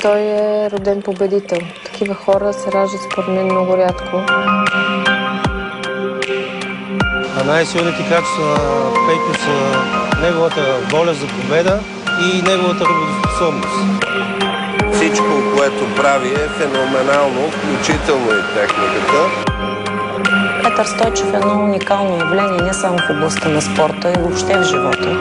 Той е роден победител. Такива хора се раждат според мен много рядко. Най-силните качества на Пейко са неговата воля за победа и неговата работоспособност. Всичко, което прави, е феноменално, включително и техниката. Петър Стойчев е едно уникално явление не само в областта на спорта, и въобще в живота.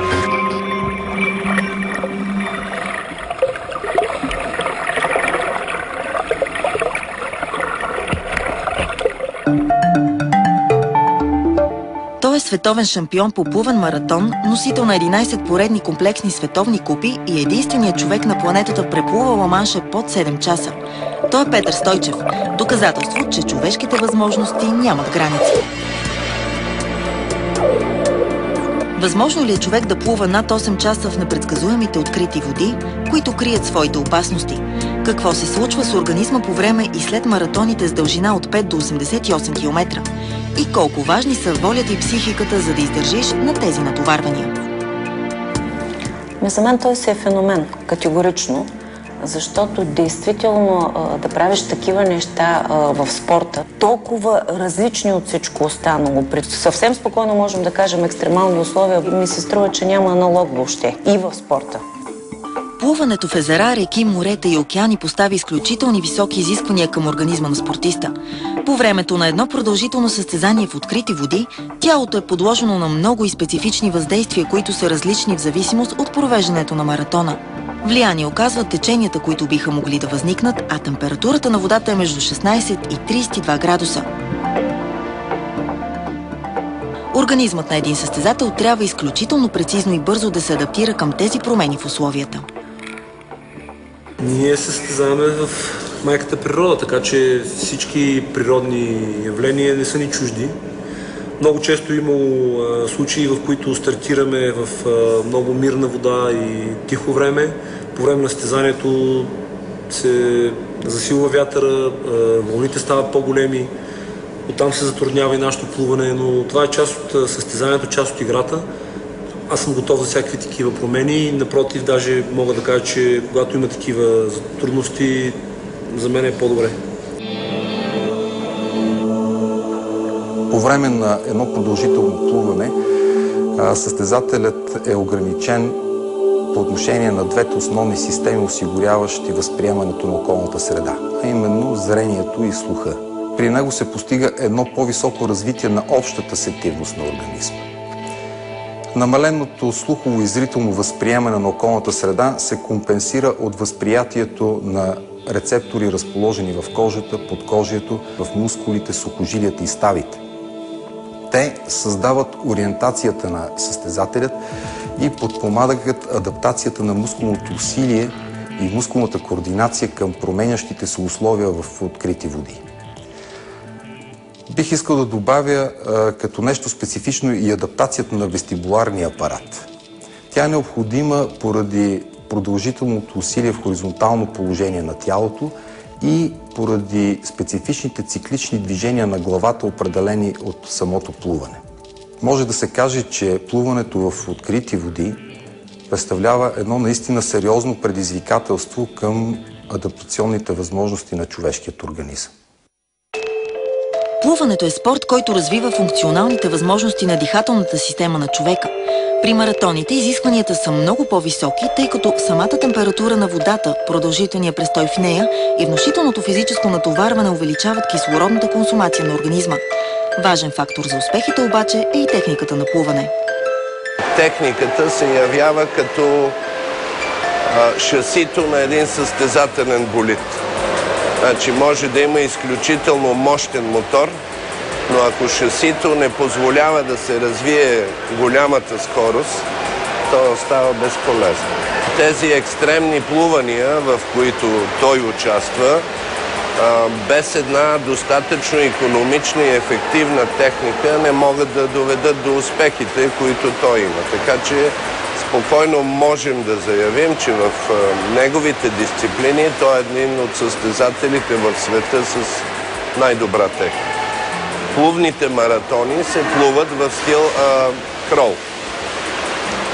Той е световен шампион по плувен маратон, носител на 11 поредни комплексни световни купи и единственият човек на планетата преплува Ла-Манша под 7 часа. Той е Петър Стойчев. Доказателство, че човешките възможности нямат граници. Възможно ли е човек да плува над 8 часа в непредсказуемите открити води, които крият своите опасности? Какво се случва с организма по време и след маратоните с дължина от 5 до 88 км? И колко важни са волята и психиката, за да издържиш на тези натоварвания? За мен той си е феномен, категорично, защото действително да правиш такива неща в спорта, толкова различни от всичко останало, при съвсем спокойно можем да кажем екстремални условия, ми се струва, че няма аналог въобще и в спорта. Плуването в езера, реки, морета и океани постави изключителни високи изисквания към организма на спортиста. По времето на едно продължително състезание в открити води, тялото е подложено на много и специфични въздействия, които са различни в зависимост от провеждането на маратона. Влияние оказват теченията, които биха могли да възникнат, а температурата на водата е между 16 и 32 градуса. Организмът на един състезател трябва изключително прецизно и бързо да се адаптира към тези промени в условията. Ние се състезаваме в майката природа, така че всички природни явления не са ни чужди. Много често имало случаи, в които стартираме в много мирна вода и тихо време. По време на състезанието се засилва вятъра, вълните стават по-големи, оттам се затруднява и нашето плуване, но това е част от състезанието, част от играта. Аз съм готов за всякакви такива промени. Напротив, даже мога да кажа, че когато има такива трудности, за мен е по-добре. По време на едно продължително плуване състезателят е ограничен по отношение на двете основни системи, осигуряващи възприемането на околната среда, а именно зрението и слуха. При него се постига едно по-високо развитие на общата сетивност на организма. Намаленото слухово и зрително възприемане на околната среда се компенсира от възприятието на рецептори, разположени в кожата, подкожието, в мускулите, сухожилията и ставите. Те създават ориентацията на състезателят и подпомагат адаптацията на мускулното усилие и мускулната координация към променящите се условия в открити води. Бих искал да добавя като нещо специфично и адаптацията на вестибуларния апарат. Тя е необходима поради продължителното усилие в хоризонтално положение на тялото и поради специфичните циклични движения на главата, определени от самото плуване. Може да се каже, че плуването в открити води представлява едно наистина сериозно предизвикателство към адаптационните възможности на човешкият организъм. Плуването е спорт, който развива функционалните възможности на дихателната система на човека. При маратоните изискванията са много по-високи, тъй като самата температура на водата, продължителният престой в нея и внушителното физическо натоварване увеличават кислородната консумация на организма. Важен фактор за успехите обаче е и техниката на плуване. Техниката се явява като шасито на един състезателен болид. Значи може да има изключително мощен мотор, но ако шасито не позволява да се развие голямата скорост, то става безполезно. Тези екстремни плувания, в които той участва, без една достатъчно икономична и ефективна техника не могат да доведат до успехите, които той има. Така че спокойно можем да заявим, че в неговите дисциплини той е един от състезателите в света с най-добра техника. Плувните маратони се плуват в стил крол.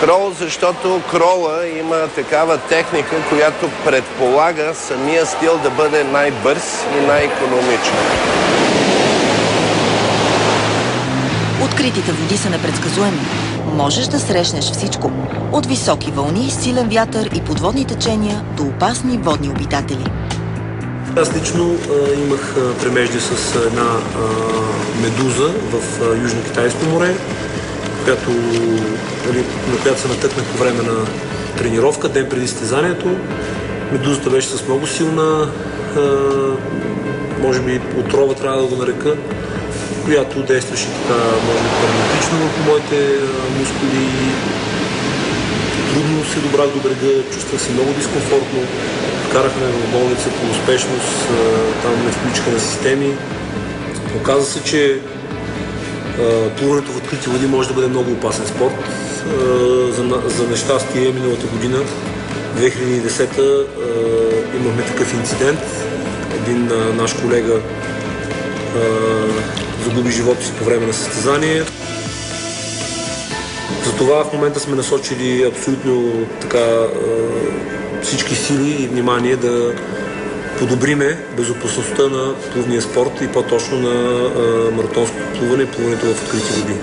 Крол, защото крола има такава техника, която предполага самия стил да бъде най-бърз и най-икономичен. Откритите води са непредсказуеми. Можеш да срещнеш всичко. От високи вълни, силен вятър и подводни течения до опасни водни обитатели. Аз лично имах премежди с една медуза в Южно-Китайско море, на която се натъкнах по време на тренировка, ден преди състезанието. Медузата беше с много силна, може би отрова трябва да го нарека, която действаше така, може би паралитично върху моите мускули. Трудно се добрах до брега, чувствах се много дискомфортно. Вкарахме в болница по успешност, там ме включиха на системи. Оказа се, че плуването в открити води може да бъде много опасен спорт. За нещастие миналата година, 2010-та, имахме такъв инцидент. Един наш колега загуби живота си по време на състезание. Затова в момента сме насочили абсолютно така всички сили и внимание да подобриме безопасността на плувния спорт и по-точно на маратонското плуване и плуването в открити води.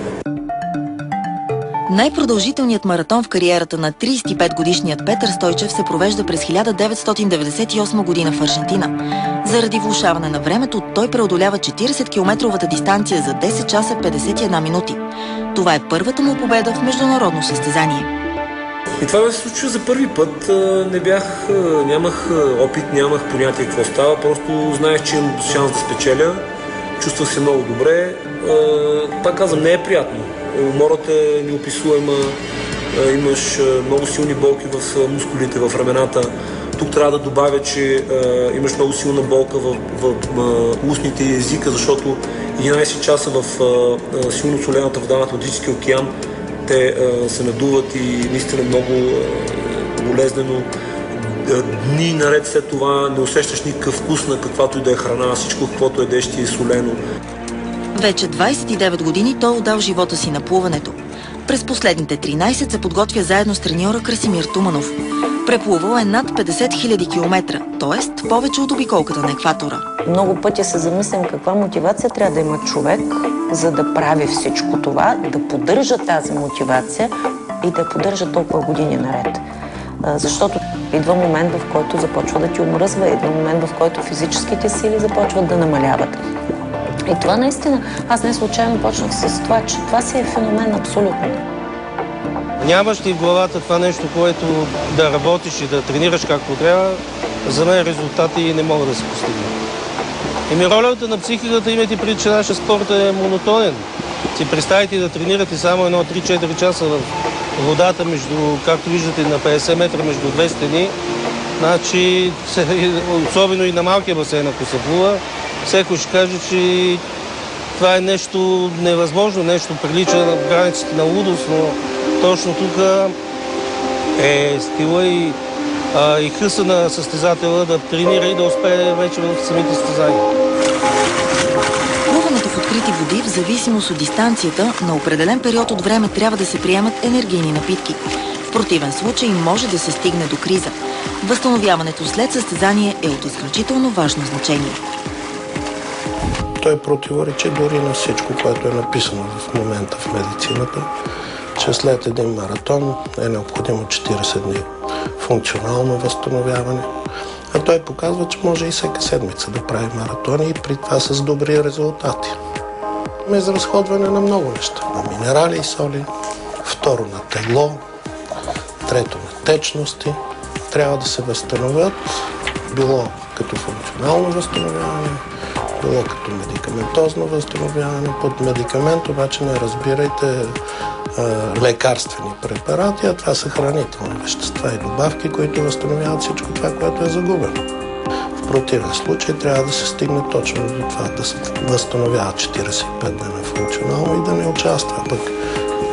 Най-продължителният маратон в кариерата на 35-годишният Петър Стойчев се провежда през 1998 година в Аржентина. Заради влошаване на времето, той преодолява 40-километровата дистанция за 10 часа 51 минути. Това е първата му победа в международно състезание. И това ме се случва за първи път. Нямах опит, нямах понятие какво става. Просто знаех, че имам шанс да спечеля. Чувствах се много добре. Пак казвам, не е приятно. Умората е неописуема. Имаш много силни болки в мускулите, в рамената. Тук трябва да добавя, че имаш много силна болка в устните и езика, защото 11 часа в силно солената вода на Атлантическия океан те се надуват и наистина много болезнено. Дни наред след това не усещаш никакъв вкус на каквато и да е храна, всичко каквото едеш ти е солено. Вече 29 години той отдал живота си на плуването. През последните 13 се подготвя заедно с треньора Красимир Туманов. Преплувал е над 50 000 километра, т.е. повече от обиколката на екватора. Много пъти се замислям каква мотивация трябва да има човек, за да прави всичко това, да поддържа тази мотивация и да поддържа толкова години наред. Защото идва момент, в който започва да ти омръзва, идва момент, в който физическите сили започват да намаляват. И това наистина, аз не случайно почнах с това, че това си е феномен абсолютно. Нямаш ли в главата това нещо, което да работиш и да тренираш както трябва, за мен резултати не могат да се постигнат. Ролята на психиката, имайте предвид, че нашия спорт е монотонен. Си представите да тренирате само 3-4 часа в водата, както виждате, на 50 метра между две стени. Значи, особено и на малкия басейн, ако се плува, всеки ще каже, че това е нещо невъзможно, нещо прилича на границите на лудост, но точно тук е стила и къса на състезателя да тренира и да успее вече в самите състезания. Плуването в открити води, в зависимост от дистанцията, на определен период от време трябва да се приемат енергийни напитки. В противен случай може да се стигне до криза. Възстановяването след състезание е от изключително важно значение. Той противоречи дори на всичко, което е написано в момента в медицината, че след един маратон е необходимо 40 дни функционално възстановяване. А той показва, че може и всяка седмица да прави маратони и при това с добри резултати. Изразходване на много неща. На минерали и соли, второ на тегло, трето на течности. Трябва да се възстановят, било като функционално възстановяване, било като медикаментозно възстановяване. Под медикамент обаче не разбирайте лекарствени препарати, а това са хранителни вещества и добавки, които възстановяват всичко това, което е загубено. В противен случай трябва да се стигне точно до това, да се възстановява 45 дена функционално и да не участва. Пък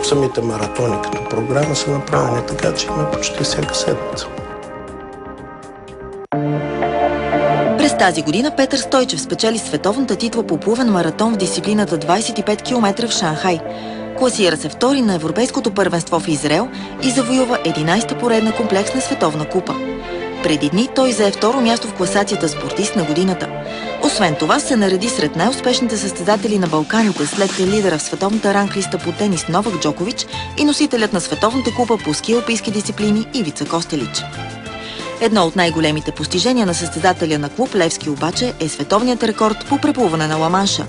Самите маратони като програма са направени така, че има почти всяка седмица. През тази година Петър Стойчев спечели световната титла по плувен маратон в дисциплината 25 км в Шанхай. Класира се втори на Европейското първенство в Израел и завоюва 11-та поредна комплексна световна купа. Преди дни той зае второ място в класацията спортист на годината. Освен това се нареди сред най-успешните състезатели на Балканите след лидера в световната ранглиста по тенис Новак Джокович и носителят на световната купа по ски алпийски дисциплини Ивица Костелич. Едно от най-големите постижения на състезателя на клуб Левски обаче е световният рекорд по преплуване на Ла-Манша.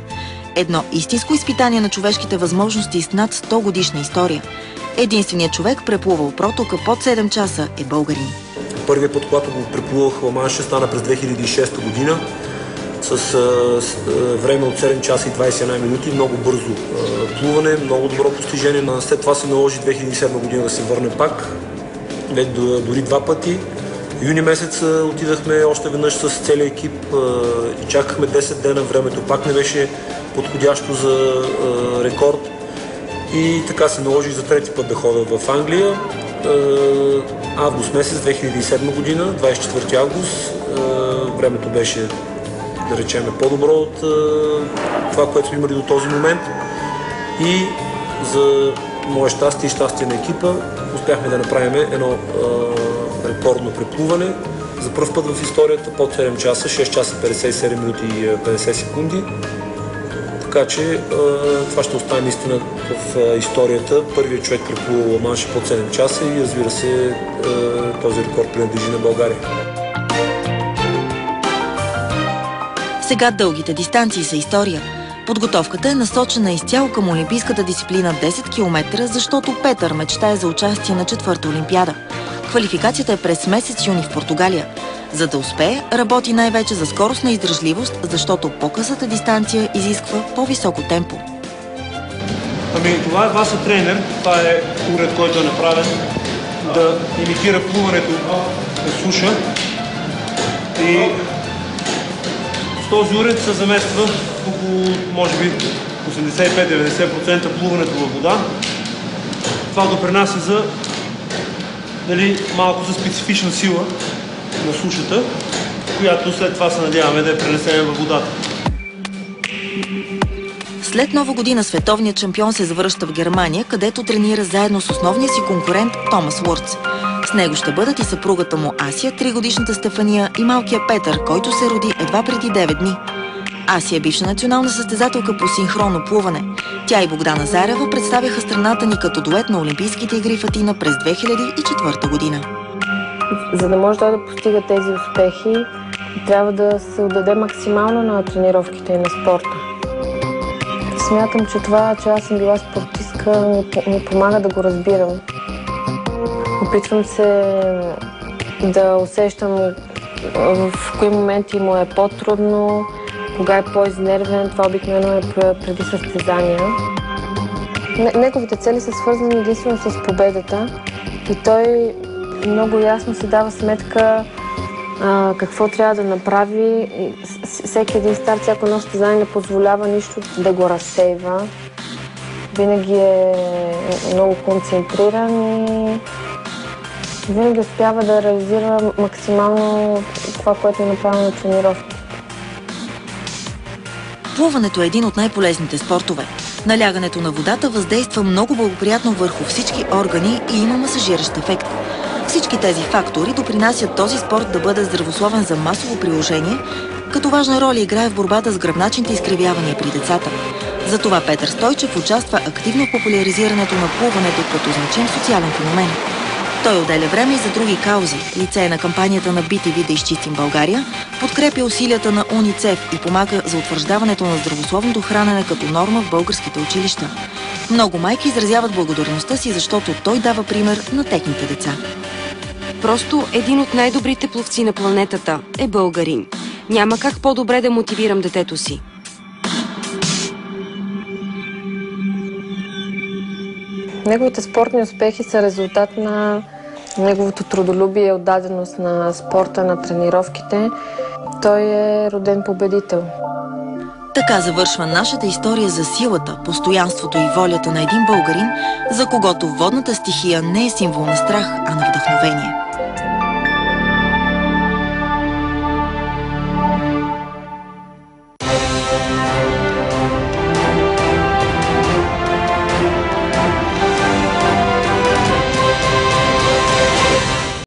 Едно истинско изпитание на човешките възможности с над 100 годишна история. Единственият човек, преплувал протока под 7 часа, е българин. Първият път, когато го преплувах Ла-Манша, стана през 2006 година с време от 7 часа и 21 минути. Много бързо плуване, много добро постижение. След това се наложи 2007 година да се върне пак, дори 2 пъти. Юни месец отидахме още веднъж с целия екип и чакахме 10 дена. Времето пак не беше подходящо за рекорд. И така се наложи за трети път да ходя в Англия. Август месец 2007 година, 24 август. Времето беше, да речем, по-добро от това, което сме имали до този момент. И за мое щастие и щастие на екипа успяхме да направим едно рекордно преплуване. За първ път в историята под 7 часа, 6 часа 57 минути и 50 секунди. Така че това ще остане наистина в историята. Първият човек преплува Ла-Манша под 7 часа и разбира се, този рекорд принадлежи на България. Сега дългите дистанции са история. Подготовката е насочена изцяло към олимпийската дисциплина 10 км, защото Петър мечтае за участие на 4-та олимпиада. Квалификацията е през месец юни в Португалия. За да успее, работи най-вече за скоростна издръжливост, защото по-късата дистанция изисква по-високо темпо. Това е Васа тренер. Това е уред, който е направен да имитира плуването на суша. И с този уред се замества около, може би, 85-90% плуването във вода. Това допринася за малко за специфична сила на сушата, която след това се надяваме да я пренесем във водата. След Нова година световният шампион се завръща в Германия, където тренира заедно с основния си конкурент Томас Вурц. С него ще бъдат и съпругата му Асия, 3-годишната Стефания и малкия Петър, който се роди едва преди 9 дни. Асия е бивша национална състезателка по синхронно плуване. Тя и Богдана Зарева представяха страната ни като дует на Олимпийските игри в Атина през 2004 година. За да може да постига тези успехи, трябва да се отдаде максимално на тренировките и на спорта. Смятам, че това, че аз съм била спортистка, ми помага да го разбирам. Опитвам се да усещам в кои моменти му е по-трудно, кога е по-изнервен. Това обикновено е преди състезания. Неговите цели са свързани единствено с победата и той много ясно се дава сметка какво трябва да направи. Всеки един старт, всяко едно състезание не позволява нищо да го разсейва. Винаги е много концентриран и винаги успява да реализира максимално това, което е направено на тренировки. Плуването е един от най-полезните спортове. Налягането на водата въздейства много благоприятно върху всички органи и има масажиращ ефект. Всички тези фактори допринасят този спорт да бъде здравословен за масово приложение, като важна роля играе в борбата с гръбначните изкривявания при децата. Затова Петър Стойчев участва активно в популяризирането на плуването като значим социален феномен. Той отделя време и за други каузи. Лице на кампанията на BTV да изчистим България, подкрепя усилията на УНИЦЕФ и помага за утвърждаването на здравословното хранене като норма в българските училища. Много майки изразяват благодарността си, защото той дава пример на техните деца. Просто един от най-добрите пловци на планетата е българин. Няма как по-добре да мотивирам детето си. Неговите спортни успехи са резултат на неговото трудолюбие и отдаденост на спорта, на тренировките. Той е роден победител. Така завършва нашата история за силата, постоянството и волята на един българин, за когото водната стихия не е символ на страх, а на вдъхновение.